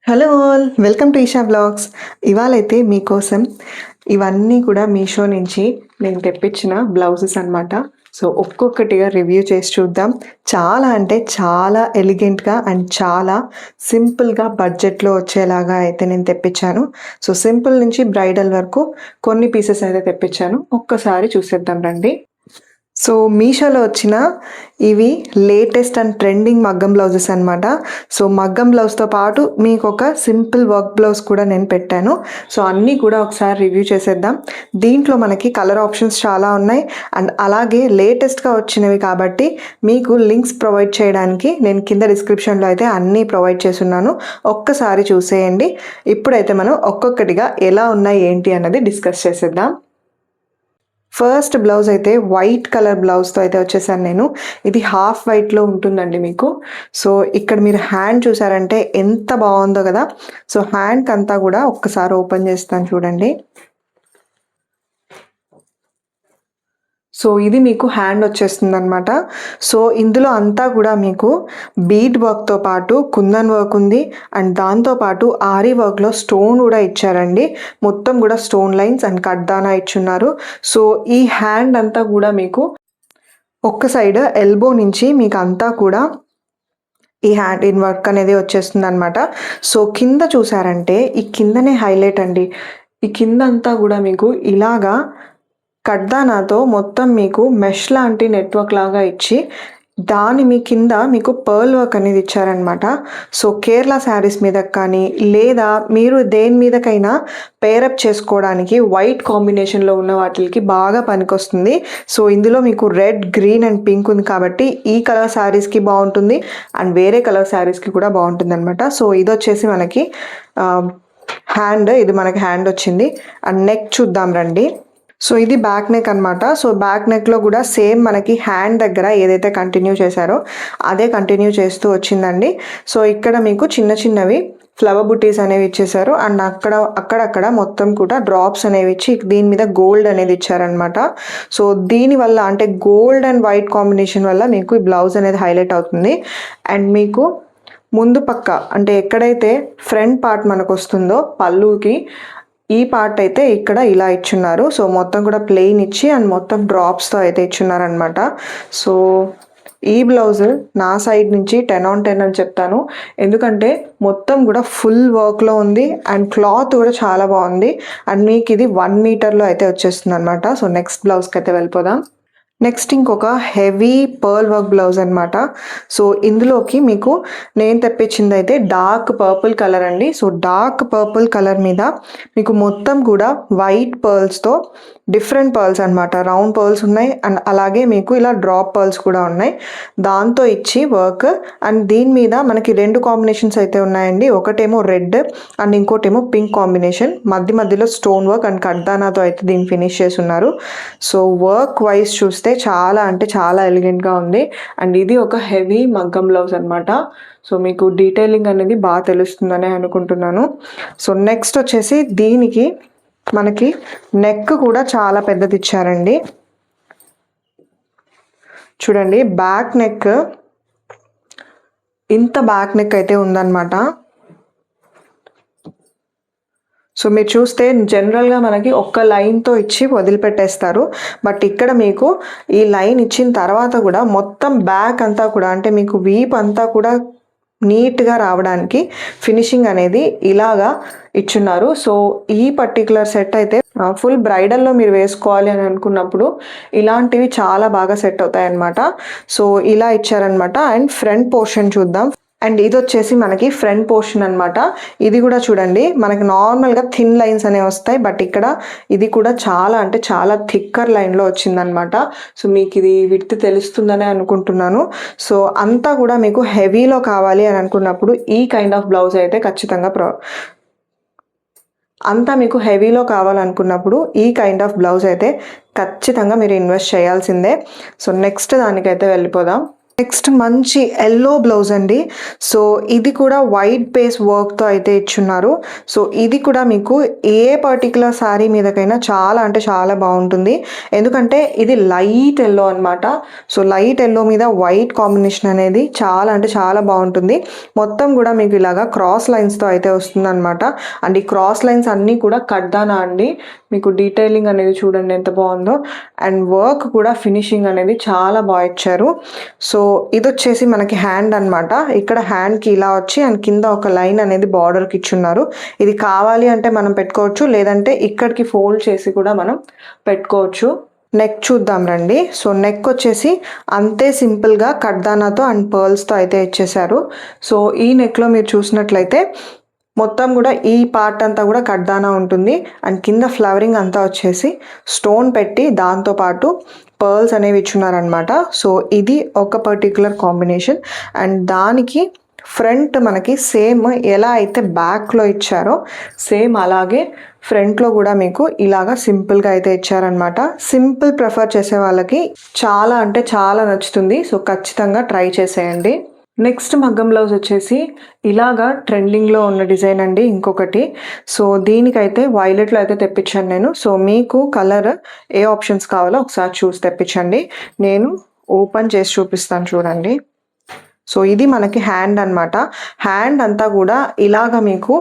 Hello all, welcome to Eesha blogs. ఇవాళైతే మీకోసం ఇవన్నీ కూడా మీషో నుంచి నేను తెప్పించిన బ్లౌజెస్ అనమాట. సో ఒక్కొక్కటిగా రివ్యూ చేసి చూద్దాం. చాలా అంటే చాలా ఎలిగెంట్గా అండ్ చాలా సింపుల్గా బడ్జెట్లో వచ్చేలాగా అయితే నేను తెప్పించాను. సో సింపుల్ నుంచి బ్రైడల్ వరకు కొన్ని పీసెస్ అయితే తెప్పించాను. ఒక్కసారి చూసేద్దాం రండి. సో మీషోలో వచ్చిన ఇవి లేటెస్ట్ అండ్ ట్రెండింగ్ మగ్గం బ్లౌజెస్ అనమాట. సో మగ్గం బ్లౌజ్తో పాటు మీకు ఒక సింపుల్ వర్క్ బ్లౌజ్ కూడా నేను పెట్టాను. సో అన్నీ కూడా ఒకసారి రివ్యూ చేసేద్దాం. దీంట్లో మనకి కలర్ ఆప్షన్స్ చాలా ఉన్నాయి అండ్ అలాగే లేటెస్ట్గా వచ్చినవి కాబట్టి మీకు లింక్స్ ప్రొవైడ్ చేయడానికి నేను కింద డిస్క్రిప్షన్లో అయితే అన్నీ ప్రొవైడ్ చేస్తున్నాను. ఒక్కసారి చూసేయండి. ఇప్పుడైతే మనం ఒక్కొక్కటిగా ఎలా ఉన్నాయి ఏంటి అన్నది డిస్కస్ చేసేద్దాం. ఫస్ట్ బ్లౌజ్ అయితే వైట్ కలర్ బ్లౌజ్తో అయితే వచ్చేసాను నేను. ఇది హాఫ్ వైట్లో ఉంటుందండి మీకు. సో ఇక్కడ మీరు హ్యాండ్ చూసారంటే ఎంత బాగుందో కదా. సో హ్యాండ్కి అంతా కూడా ఒక్కసారి ఓపెన్ చేస్తాను చూడండి. సో ఇది మీకు హ్యాండ్ వచ్చేస్తుంది అనమాట. సో ఇందులో అంతా కూడా మీకు బీడ్ వర్క్తో పాటు కుందన్ వర్క్ ఉంది అండ్ దాంతోపాటు ఆరీ వర్క్లో స్టోన్ కూడా ఇచ్చారండి. మొత్తం కూడా స్టోన్ లైన్స్ అండ్ కడ్దానా ఇచ్చున్నారు. సో ఈ హ్యాండ్ అంతా కూడా మీకు ఒక్క సైడ్ ఎల్బో నుంచి మీకు అంతా కూడా ఈ హ్యాండ్ ఇన్ వర్క్ అనేది వచ్చేస్తుంది అనమాట. సో కింద చూసారంటే ఈ కిందనే హైలైట్ అండి. ఈ కింద అంతా కూడా మీకు ఇలాగా కడ్దానాతో మొత్తం మీకు మెష్ లాంటి నెట్వర్క్ లాగా ఇచ్చి దాని మీ కింద మీకు పర్ల్ వర్క్ అనేది ఇచ్చారనమాట. సో కేరళ శారీస్ మీద కానీ లేదా మీరు దేని మీదకైనా పేరప్ చేసుకోవడానికి వైట్ కాంబినేషన్లో ఉన్న వాటికి బాగా పనికొస్తుంది. సో ఇందులో మీకు రెడ్, గ్రీన్ అండ్ పింక్ ఉంది కాబట్టి ఈ కలర్ శారీస్కి బాగుంటుంది అండ్ వేరే కలర్ శారీస్కి కూడా బాగుంటుంది అనమాట. సో ఇది వచ్చేసి మనకి హ్యాండ్, ఇది మనకి హ్యాండ్ వచ్చింది. అండ్ నెక్ చూద్దాం రండి. సో ఇది బ్యాక్ నెక్ అనమాట. సో బ్యాక్ నెక్లో కూడా సేమ్ మనకి హ్యాండ్ దగ్గర ఏదైతే కంటిన్యూ చేశారో అదే కంటిన్యూ చేస్తూ వచ్చిందండి. సో ఇక్కడ మీకు చిన్న చిన్నవి ఫ్లవర్ బుటీస్ అనేవి ఇచ్చేసారు అండ్ అక్కడక్కడ మొత్తం కూడా డ్రాప్స్ అనేవి ఇచ్చి దీని మీద గోల్డ్ అనేది ఇచ్చారనమాట. సో దీనివల్ల అంటే గోల్డ్ అండ్ వైట్ కాంబినేషన్ వల్ల మీకు ఈ బ్లౌజ్ అనేది హైలైట్ అవుతుంది. అండ్ మీకు ముందు పక్క అంటే ఎక్కడైతే ఫ్రంట్ పార్ట్ మనకు వస్తుందో పళ్ళుకి ఈ పార్ట్ అయితే ఇక్కడ ఇలా ఇచ్చున్నారు. సో మొత్తం కూడా ప్లెయిన్ ఇచ్చి అండ్ మొత్తం డ్రాప్స్తో అయితే ఇచ్చున్నారనమాట. సో ఈ బ్లౌజ్ నా సైడ్ నుంచి 10/10 అని చెప్తాను. ఎందుకంటే మొత్తం కూడా ఫుల్ వర్క్లో ఉంది అండ్ క్లాత్ కూడా చాలా బాగుంది అండ్ మీకు ఇది 1 మీటర్లో అయితే వచ్చేస్తుంది అనమాట. సో నెక్స్ట్ బ్లౌజ్కి అయితే వెళ్ళిపోదాం. నెక్స్ట్ ఇంకొక హెవీ పర్ల్ వర్క్ బ్లౌజ్ అనమాట. సో ఇందులోకి మీకు నేను తెప్పించింది అయితే డార్క్ పర్పుల్ కలర్ అండి. సో డార్క్ పర్పుల్ కలర్ మీద మీకు మొత్తం కూడా వైట్ పర్ల్స్తో డిఫరెంట్ పర్ల్స్ అనమాట. రౌండ్ పర్ల్స్ ఉన్నాయి అండ్ అలాగే మీకు ఇలా డ్రాప్ పర్ల్స్ కూడా ఉన్నాయి. దాంతో ఇచ్చి వర్క్ అండ్ దీని మీద మనకి 2 కాంబినేషన్స్ అయితే ఉన్నాయండి. ఒకటేమో రెడ్ అండ్ ఇంకోటేమో పింక్ కాంబినేషన్. మధ్యలో స్టోన్ వర్క్ అండ్ కడ్దానాతో అయితే దీన్ని ఫినిష్ చేసి ఉన్నారు. సో వర్క్ వైజ్ చూస్తే చాలా అంటే చాలా ఎలిగెంట్గా ఉంది అండ్ ఇది ఒక హెవీ మగ్గం బ్లౌజ్ అనమాట. సో మీకు డీటెయిలింగ్ అనేది బాగా తెలుస్తుందని అనుకుంటున్నాను. సో నెక్స్ట్ వచ్చేసి దీనికి మనకి నెక్ కూడా చాలా పెద్దది ఇచ్చారండి. చూడండి బ్యాక్ నెక్, ఇంత బ్యాక్ నెక్ అయితే ఉందన్నమాట. సో మీరు చూస్తే జనరల్గా మనకి ఒక్క లైన్తో ఇచ్చి వదిలిపెట్టేస్తారు. బట్ ఇక్కడ మీకు ఈ లైన్ ఇచ్చిన తర్వాత కూడా మొత్తం బ్యాక్ అంతా కూడా అంటే మీకు వీప్ అంతా కూడా నీట్గా రావడానికి ఫినిషింగ్ అనేది ఇలాగా ఇచ్చున్నారు. సో ఈ పర్టికులర్ సెట్ అయితే ఫుల్ బ్రైడల్లో మీరు వేసుకోవాలి అని అనుకున్నప్పుడు ఇలాంటివి చాలా బాగా సెట్ అవుతాయి అన్నమాట. సో ఇలా ఇచ్చారనమాట. అండ్ ఫ్రంట్ పోర్షన్ చూద్దాం. అండ్ ఇది వచ్చేసి మనకి ఫ్రంట్ పోర్షన్ అనమాట. ఇది కూడా చూడండి మనకి నార్మల్గా థిన్ లైన్స్ అనేవి వస్తాయి బట్ ఇక్కడ ఇది కూడా చాలా అంటే చాలా థిక్కర్ లైన్లో వచ్చిందనమాట. సో మీకు ఇది విడ్త్ తెలుస్తుందని అనుకుంటున్నాను. సో అంతా కూడా మీకు హెవీలో కావాలి అని అనుకున్నప్పుడు ఈ కైండ్ ఆఫ్ బ్లౌజ్ అయితే ఖచ్చితంగా అంతా మీకు హెవీలో కావాలనుకున్నప్పుడు ఈ కైండ్ ఆఫ్ బ్లౌజ్ అయితే ఖచ్చితంగా మీరు ఇన్వెస్ట్ చేయాల్సిందే. సో నెక్స్ట్ దానికైతే వెళ్ళిపోదాం. నెక్స్ట్ మంచి ఎల్లో బ్లౌజ్ అండి. సో ఇది కూడా వైట్ బేస్ వర్క్తో అయితే ఇచ్చున్నారు. సో ఇది కూడా మీకు ఏ పర్టికులర్ శారీ మీదకైనా చాలా అంటే చాలా బాగుంటుంది. ఎందుకంటే ఇది లైట్ ఎల్లో అనమాట. సో లైట్ ఎల్లో మీద వైట్ కాంబినేషన్ అనేది చాలా అంటే చాలా బాగుంటుంది. మొత్తం కూడా మీకు ఇలాగా క్రాస్ లైన్స్తో అయితే వస్తుంది అనమాట. అండ్ ఈ క్రాస్ లైన్స్ అన్నీ కూడా కడ్దానా అండి. మీకు డీటెయిలింగ్ అనేది చూడండి ఎంత బాగుందో. అండ్ వర్క్ కూడా ఫినిషింగ్ అనేది చాలా బాగా ఇచ్చారు. సో ఇది వచ్చేసి మనకి హ్యాండ్ అనమాట. ఇక్కడ హ్యాండ్కి ఇలా వచ్చి అండ్ కింద ఒక లైన్ అనేది బార్డర్కి ఇచ్చున్నారు. ఇది కావాలి అంటే మనం పెట్టుకోవచ్చు, లేదంటే ఇక్కడికి ఫోల్డ్ చేసి కూడా మనం పెట్టుకోవచ్చు. నెక్ చూద్దాం రండి. సో నెక్ వచ్చేసి అంతే సింపుల్గా కడ్దానాతో అండ్ పర్ల్స్తో అయితే ఇచ్చేసారు. సో ఈ నెక్లో మీరు చూసినట్లయితే మొత్తం కూడా ఈ పార్ట్ అంతా కూడా కడ్దానా ఉంటుంది. అండ్ కింద ఫ్లవరింగ్ అంతా వచ్చేసి స్టోన్ పెట్టి దాంతోపాటు పర్ల్స్ అనేవి ఇచ్చున్నారనమాట. సో ఇది ఒక పర్టికులర్ కాంబినేషన్. అండ్ దానికి ఫ్రంట్ మనకి సేమ్ ఎలా అయితే బ్యాక్లో ఇచ్చారో సేమ్ అలాగే ఫ్రంట్లో కూడా మీకు ఇలాగా సింపుల్గా అయితే ఇచ్చారనమాట. సింపుల్ ప్రిఫర్ చేసే వాళ్ళకి చాలా అంటే చాలా నచ్చుతుంది. సో ఖచ్చితంగా ట్రై చేసేయండి. నెక్స్ట్ మగ్గం బ్లౌజ్ వచ్చేసి ఇలాగా ట్రెండింగ్లో ఉన్న డిజైన్ అండి ఇంకొకటి. సో దీనికైతే వైలెట్లో అయితే తెప్పించాను నేను. సో మీకు కలర్ ఏ ఆప్షన్స్ కావాలో ఒకసారి చూసి తెప్పించండి. నేను ఓపెన్ చేసి చూపిస్తాను చూడండి. సో ఇది మనకి హ్యాండ్ అనమాట. హ్యాండ్ అంతా కూడా ఇలాగ మీకు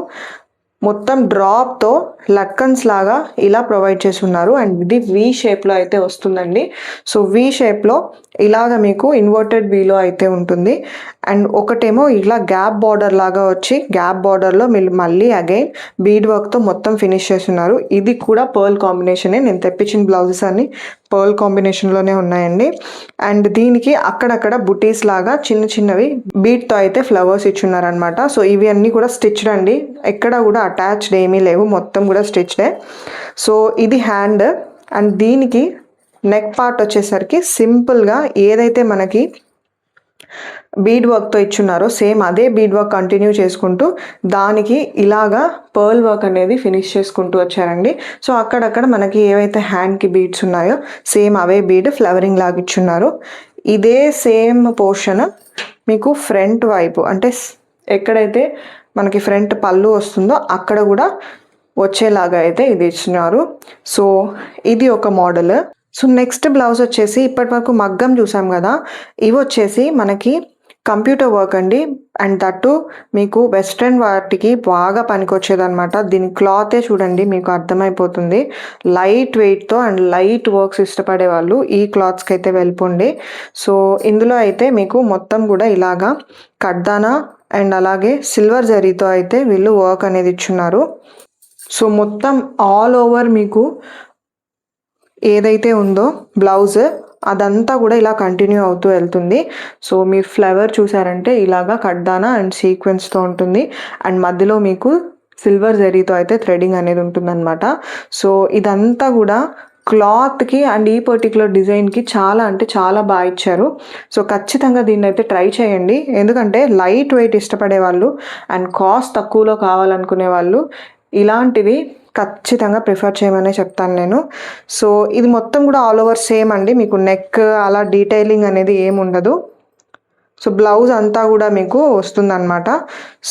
మొత్తం డ్రాప్తో లక్కన్స్ లాగా ఇలా ప్రొవైడ్ చేసి ఉన్నారు. అండ్ ఇది వి షేప్లో అయితే వస్తుందండి. సో వి షేప్లో ఇలాగ మీకు ఇన్వర్టెడ్ వీలో అయితే ఉంటుంది. అండ్ ఒకటేమో ఇలా గ్యాప్ బార్డర్ లాగా వచ్చి గ్యాప్ బార్డర్లో మీరు మళ్ళీ అగైన్ బీడ్ వర్క్తో మొత్తం ఫినిష్ చేస్తున్నారు. ఇది కూడా పర్ల్ కాంబినేషనే. నేను తెప్పించిన బ్లౌజెస్ అన్ని పర్ల్ కాంబినేషన్లోనే ఉన్నాయండి. అండ్ దీనికి అక్కడక్కడ బుటీస్ లాగా చిన్న చిన్నవి బీట్తో అయితే ఫ్లవర్స్ ఇచ్చున్నారనమాట. సో ఇవి అన్నీ కూడా స్టిచ్డ్ అండి. ఎక్కడ కూడా అటాచ్డ్ ఏమీ లేవు, మొత్తం కూడా స్టిచ్డే. సో ఇది హ్యాండ్. అండ్ దీనికి నెక్ పార్ట్ వచ్చేసరికి సింపుల్గా ఏదైతే మనకి బీడ్ వర్క్తో ఇచ్చున్నారో సేమ్ అదే బీడ్ వర్క్ కంటిన్యూ చేసుకుంటూ దానికి ఇలాగా పర్ల్ వర్క్ అనేది ఫినిష్ చేసుకుంటూ వచ్చారండి. సో అక్కడక్కడ మనకి ఏవైతే హ్యాండ్కి బీడ్స్ ఉన్నాయో సేమ్ అవే బీడ్ ఫ్లవరింగ్ లాగా ఇచ్చున్నారు. ఇదే సేమ్ పోర్షన్ మీకు ఫ్రంట్ వైపు అంటే ఎక్కడైతే మనకి ఫ్రంట్ పళ్ళు వస్తుందో అక్కడ కూడా వచ్చేలాగా అయితే ఇది ఇచ్చినారు. సో ఇది ఒక మోడల్. సో నెక్స్ట్ బ్లౌజ్ వచ్చేసి ఇప్పటి వరకు మగ్గం చూసాం కదా, ఇవి వచ్చేసి మనకి కంప్యూటర్ వర్క్ అండి. అండ్ దట్టు మీకు వెస్ట్రన్ వాటికి బాగా పనికొచ్చేదనమాట. దీని క్లాతే చూడండి మీకు అర్థమైపోతుంది. లైట్ వెయిట్తో అండ్ లైట్ వర్క్స్ ఇష్టపడే వాళ్ళు ఈ క్లాత్స్కి అయితే వెళ్ళిపోండి. సో ఇందులో అయితే మీకు మొత్తం కూడా ఇలాగా కడ్దానా అండ్ అలాగే సిల్వర్ జరీతో అయితే వీళ్ళు వర్క్ అనేది ఇచ్చున్నారు. సో మొత్తం ఆల్ ఓవర్ మీకు ఏదైతే ఉందో బ్లౌజ్ అదంతా కూడా ఇలా కంటిన్యూ అవుతూ వెళ్తుంది. సో మీ ఫ్లవర్ చూసారంటే ఇలాగా కడ్దానా అండ్ సీక్వెన్స్తో ఉంటుంది. అండ్ మధ్యలో మీకు సిల్వర్ జరీతో అయితే థ్రెడింగ్ అనేది ఉంటుందన్నమాట. సో ఇదంతా కూడా క్లాత్కి అండ్ ఈ పర్టికులర్ డిజైన్కి చాలా అంటే చాలా బాగా ఇచ్చారు. సో ఖచ్చితంగా దీన్ని అయితే ట్రై చేయండి. ఎందుకంటే లైట్ వెయిట్ ఇష్టపడే వాళ్ళు అండ్ కాస్ట్ తక్కువలో కావాలనుకునే వాళ్ళు ఇలాంటివి ఖచ్చితంగా ప్రిఫర్ చేయమనే చెప్తాను నేను. సో ఇది మొత్తం కూడా ఆల్ ఓవర్ సేమ్ అండి. మీకు నెక్ అలా డీటెయిలింగ్ అనేది ఏమి ఉండదు. సో బ్లౌజ్ అంతా కూడా మీకు వస్తుందన్నమాట.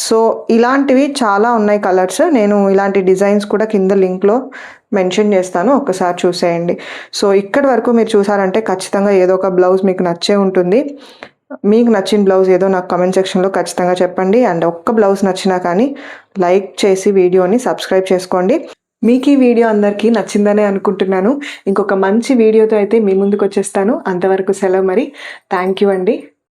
సో ఇలాంటివి చాలా ఉన్నాయి కలర్స్. నేను ఇలాంటి డిజైన్స్ కూడా కింద లింక్లో మెన్షన్ చేస్తాను, ఒక్కసారి చూసేయండి. సో ఇక్కడి వరకు మీరు చూసారంటే ఖచ్చితంగా ఏదో ఒక బ్లౌజ్ మీకు నచ్చే ఉంటుంది. మీకు నచ్చిన బ్లౌజ్ ఏదో నాకు కామెంట్ సెక్షన్లో ఖచ్చితంగా చెప్పండి. అండ్ ఒక్క బ్లౌజ్ నచ్చినా కానీ లైక్ చేసి వీడియోని సబ్స్క్రైబ్ చేసుకోండి. మీకు ఈ వీడియో అందరికీ నచ్చిందనే అనుకుంటున్నాను. ఇంకొక మంచి వీడియోతో అయితే మీ ముందుకు వచ్చేస్తాను. అంతవరకు సెలవు మరి. థ్యాంక్ యూ అండి.